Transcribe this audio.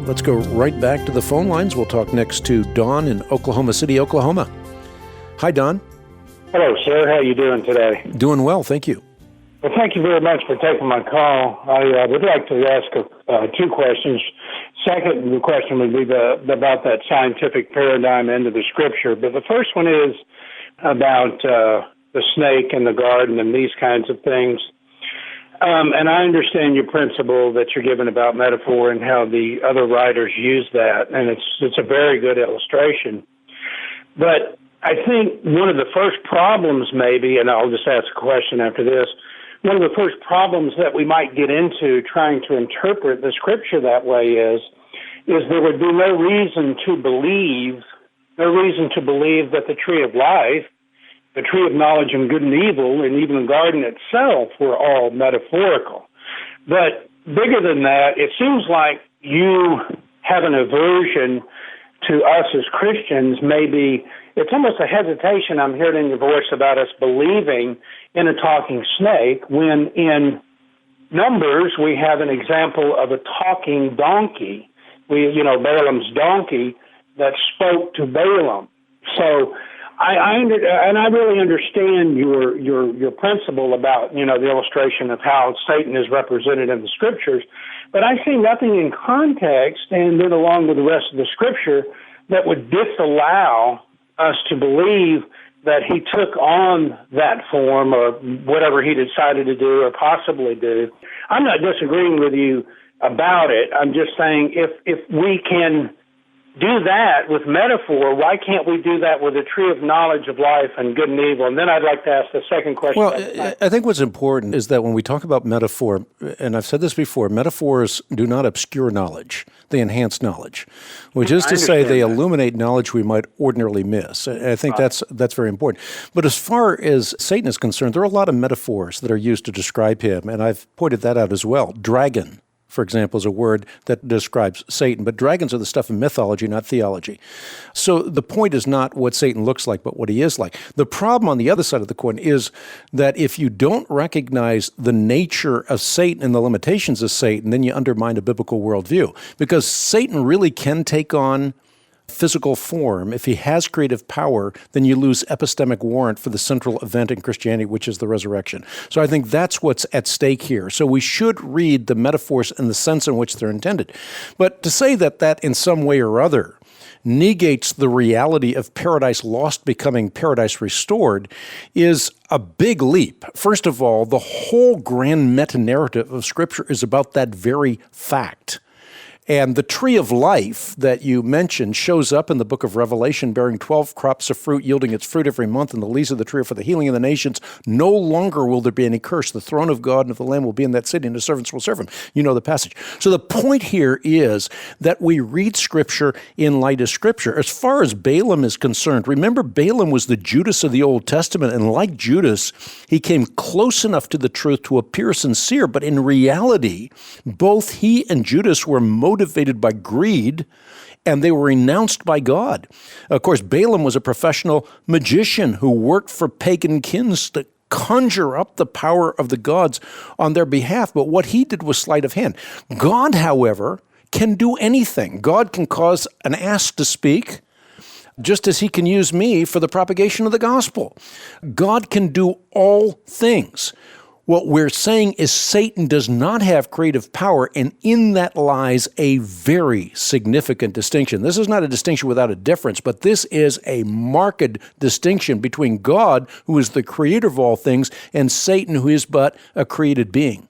Let's go right back to the phone lines. We'll talk next to Don in Oklahoma City, Oklahoma. Hi, Don. Hello, sir. How are you doing today? Doing well, thank you. Well, thank you very much for taking my call. I would like to ask two questions. Second, the question would be about that scientific paradigm into the Scripture. But the first one is about the snake in the garden and these kinds of things. And I understand your principle that you're given about metaphor and how the other writers use that, and it's a very good illustration. But I think one of the first problems maybe, and I'll just ask a question after this, one of the first problems that we might get into trying to interpret the Scripture that way is there would be no reason to believe that the tree of life, the tree of knowledge of good and evil, and even the garden itself were all metaphorical. But bigger than that, it seems like you have an aversion to us as Christians. Maybe it's almost a hesitation I'm hearing in your voice about us believing in a talking snake, when in Numbers we have an example of a talking donkey. Balaam's donkey that spoke to Balaam. So I really understand your principle about, the illustration of how Satan is represented in the Scriptures, but I see nothing in context and then along with the rest of the Scripture that would disallow us to believe that he took on that form or whatever he decided to do or possibly do. I'm not disagreeing with you about it. I'm just saying if we can do that with metaphor, why can't we do that with the tree of knowledge of life and good and evil? And then I'd like to ask the second question. Well, I think what's important is that when we talk about metaphor, and I've said this before, metaphors do not obscure knowledge. They enhance knowledge, which is to say they illuminate knowledge we might ordinarily miss. I think that's very important. But as far as Satan is concerned, there are a lot of metaphors that are used to describe him, and I've pointed that out as well. Dragon, for example, is a word that describes Satan, but dragons are the stuff of mythology, not theology. So the point is not what Satan looks like, but what he is like. The problem on the other side of the coin is that if you don't recognize the nature of Satan and the limitations of Satan, then you undermine a biblical worldview, because Satan really can take on physical form. If he has creative power, then you lose epistemic warrant for the central event in Christianity, which is the resurrection. So I think that's what's at stake here. So we should read the metaphors in the sense in which they're intended. But to say that in some way or other negates the reality of paradise lost becoming paradise restored is a big leap. First of all, the whole grand meta-narrative of Scripture is about that very fact. And the tree of life that you mentioned shows up in the book of Revelation, bearing 12 crops of fruit, yielding its fruit every month, and the leaves of the tree are for the healing of the nations. No longer will there be any curse. The throne of God and of the Lamb will be in that city, and the servants will serve him. You know the passage. So the point here is that we read Scripture in light of Scripture. As far as Balaam is concerned, remember Balaam was the Judas of the Old Testament, and like Judas, he came close enough to the truth to appear sincere, but in reality, both he and Judas were motivated by greed, and they were renounced by God. Of course, Balaam was a professional magician who worked for pagan kings to conjure up the power of the gods on their behalf, but what he did was sleight of hand. God, however, can do anything. God can cause an ass to speak, just as he can use me for the propagation of the gospel. God can do all things. What we're saying is Satan does not have creative power, and in that lies a very significant distinction. This is not a distinction without a difference, but this is a marked distinction between God, who is the creator of all things, and Satan, who is but a created being.